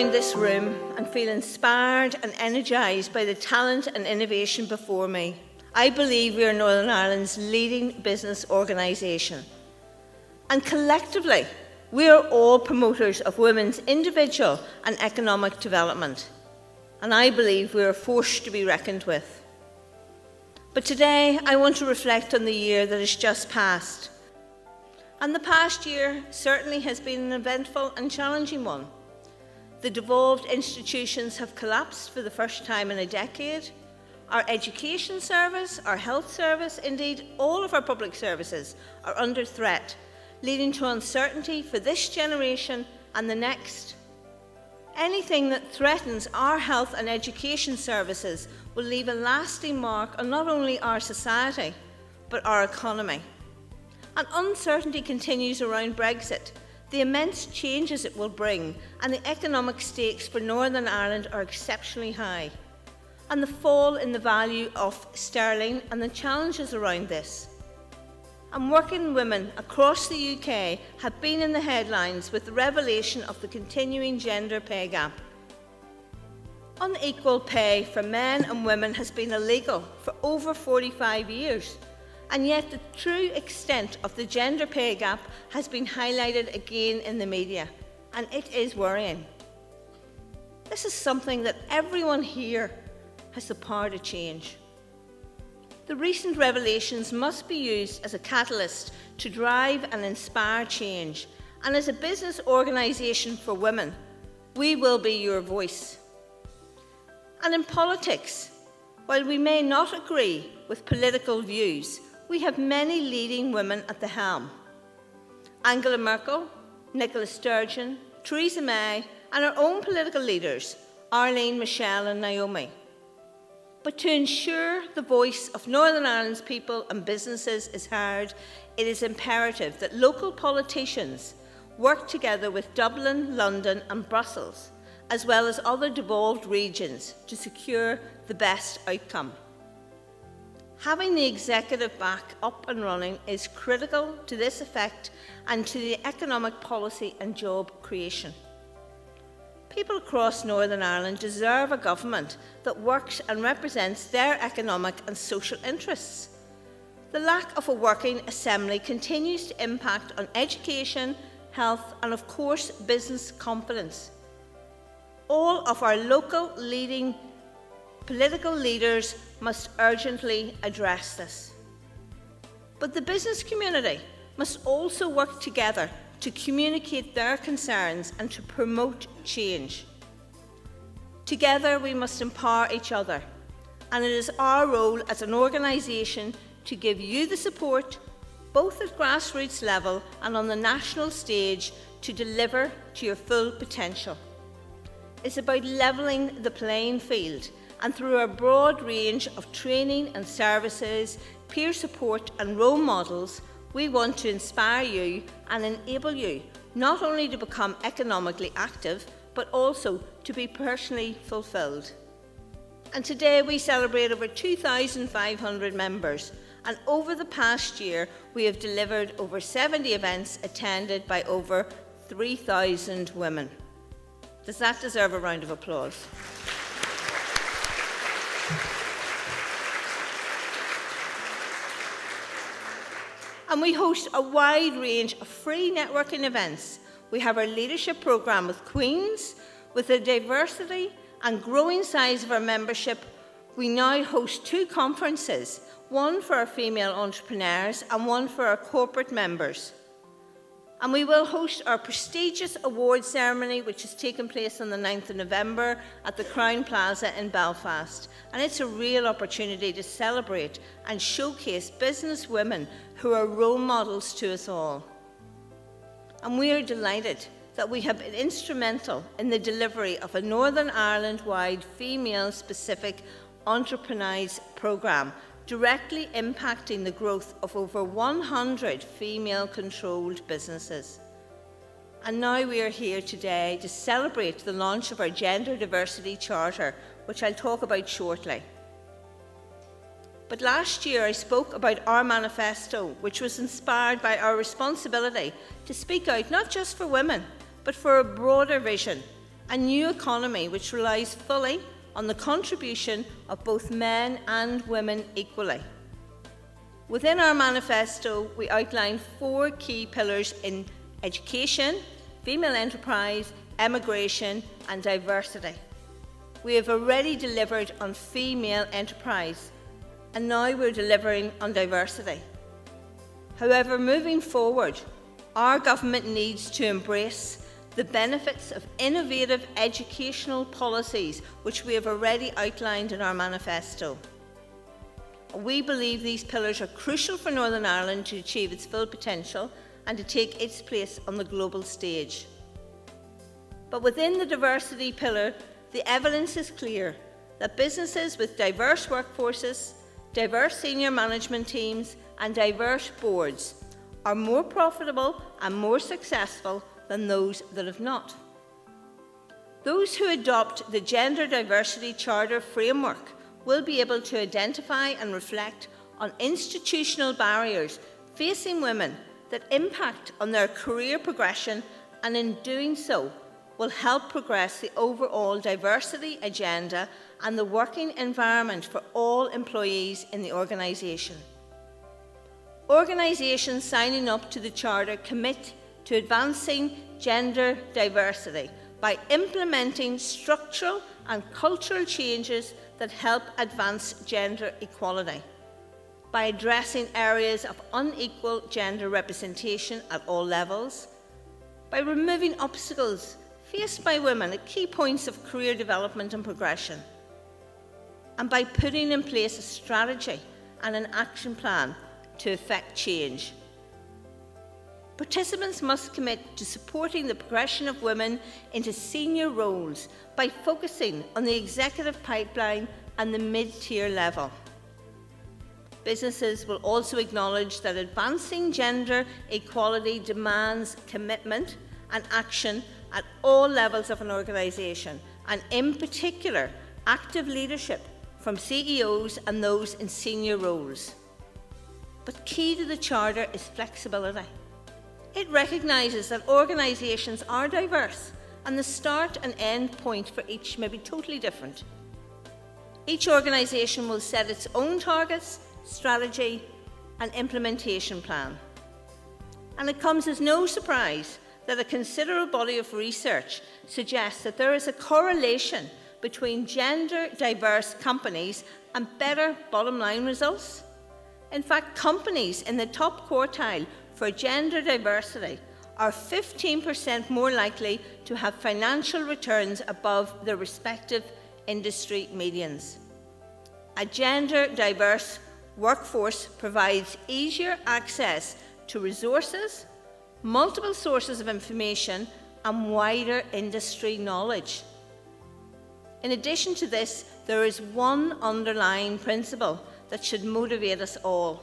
around this room and feel inspired and energised by the talent and innovation before me. I believe we are Northern Ireland's leading business organisation. And collectively, we are all promoters of women's individual and economic development. And I believe we are a force to be reckoned with. But today, I want to reflect on the year that has just passed. And the past year certainly has been an eventful and challenging one. The devolved institutions have collapsed for the first time in a decade. Our education service, our health service, indeed all of our public services are under threat, leading to uncertainty for this generation and the next. Anything that threatens our health and education services will leave a lasting mark on not only our society, but our economy. And uncertainty continues around Brexit, the immense changes it will bring, and the economic stakes for Northern Ireland are exceptionally high. And the fall in the value of sterling and the challenges around this. And working women across the UK have been in the headlines with the revelation of the continuing gender pay gap. Unequal pay for men and women has been illegal for over 45 years. And yet the true extent of the gender pay gap has been highlighted again in the media, and it is worrying. This is something that everyone here has the power to change. The recent revelations must be used as a catalyst to drive and inspire change, and as a business organisation for women, we will be your voice. And in politics, while we may not agree with political views, we have many leading women at the helm. Angela Merkel, Nicola Sturgeon, Theresa May, and our own political leaders, Arlene, Michelle and Naomi. But to ensure the voice of Northern Ireland's people and businesses is heard, it is imperative that local politicians work together with Dublin, London and Brussels, as well as other devolved regions, to secure the best outcome. Having the executive back up and running is critical to this effect and to the economic policy and job creation. People across Northern Ireland deserve a government that works and represents their economic and social interests. The lack of a working assembly continues to impact on education, health and of course business confidence. All of our local leading political leaders must urgently address this. But the business community must also work together to communicate their concerns and to promote change. Together we must empower each other, and it is our role as an organisation to give you the support, both at grassroots level and on the national stage, to deliver to your full potential. It's about levelling the playing field, and through a broad range of training and services, peer support and role models, we want to inspire you and enable you not only to become economically active, but also to be personally fulfilled. And today we celebrate over 2,500 members, and over the past year we have delivered over 70 events attended by over 3,000 women. Does that deserve a round of applause? And we host a wide range of free networking events. We have our leadership programme with Queens. With the diversity and growing size of our membership, we now host 2 conferences, one for our female entrepreneurs and one for our corporate members. And we will host our prestigious awards ceremony, which is taking place on the 9th of November at the Crown Plaza in Belfast. And it's a real opportunity to celebrate and showcase business women who are role models to us all. And we are delighted that we have been instrumental in the delivery of a Northern Ireland-wide female-specific Entrepreneurs programme, directly impacting the growth of over 100 female-controlled businesses. And now we are here today to celebrate the launch of our Gender Diversity Charter, which I'll talk about shortly. But last year I spoke about our manifesto, which was inspired by our responsibility to speak out not just for women, but for a broader vision a new economy which relies fully on the contribution of both men and women equally. Within our manifesto, we outline 4 key pillars in education, female enterprise, immigration and diversity. We have already delivered on female enterprise, and now we're delivering on diversity. However, moving forward, our government needs to embrace the benefits of innovative educational policies which we have already outlined in our manifesto. We believe these pillars are crucial for Northern Ireland to achieve its full potential and to take its place on the global stage. But within the diversity pillar, the evidence is clear that businesses with diverse workforces, diverse senior management teams and diverse boards are more profitable and more successful than those that have not. Those who adopt the Gender Diversity Charter framework will be able to identify and reflect on institutional barriers facing women that impact on their career progression, and in doing so will help progress the overall diversity agenda and the working environment for all employees in the organisation. Organisations signing up to the Charter commit to advancing gender diversity by implementing structural and cultural changes that help advance gender equality, by addressing areas of unequal gender representation at all levels, by removing obstacles faced by women at key points of career development and progression, and by putting in place a strategy and an action plan to effect change. Participants must commit to supporting the progression of women into senior roles by focusing on the executive pipeline and the mid-tier level. Businesses will also acknowledge that advancing gender equality demands commitment and action at all levels of an organisation, and in particular, active leadership from CEOs and those in senior roles. But key to the Charter is flexibility. It recognises that organisations are diverse and the start and end point for each may be totally different. Each organisation will set its own targets, strategy and implementation plan. And it comes as no surprise that a considerable body of research suggests that there is a correlation between gender diverse companies and better bottom line results. In fact, companies in the top quartile for gender diversity are 15% more likely to have financial returns above their respective industry medians. A gender diverse workforce provides easier access to resources, multiple sources of information, and wider industry knowledge. In addition to this, there is one underlying principle that should motivate us all.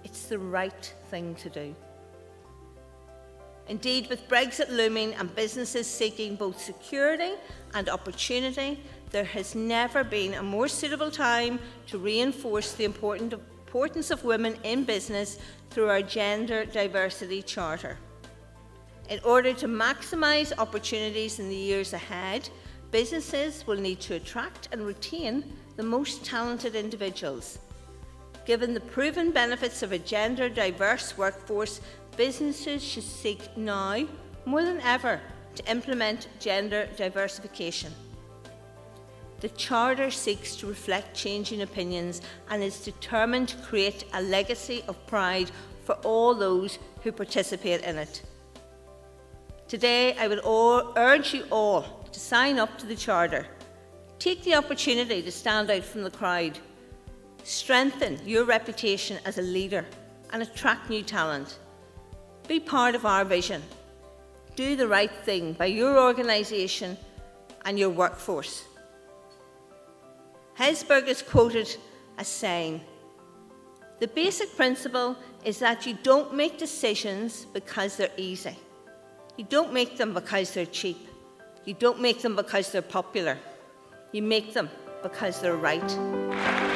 It's the right thing to do. Indeed, with Brexit looming and businesses seeking both security and opportunity, there has never been a more suitable time to reinforce the importance of women in business through our Gender Diversity Charter. In order to maximise opportunities in the years ahead, businesses will need to attract and retain the most talented individuals. Given the proven benefits of a gender diverse workforce, businesses should seek now, more than ever, to implement gender diversification. The Charter seeks to reflect changing opinions and is determined to create a legacy of pride for all those who participate in it. Today, I would urge you all to sign up to the Charter. Take the opportunity to stand out from the crowd. Strengthen your reputation as a leader and attract new talent. Be part of our vision. Do the right thing by your organisation and your workforce. Hesburgh is quoted as saying, "The basic principle is that you don't make decisions because they're easy. You don't make them because they're cheap. You don't make them because they're popular. You make them because they're right."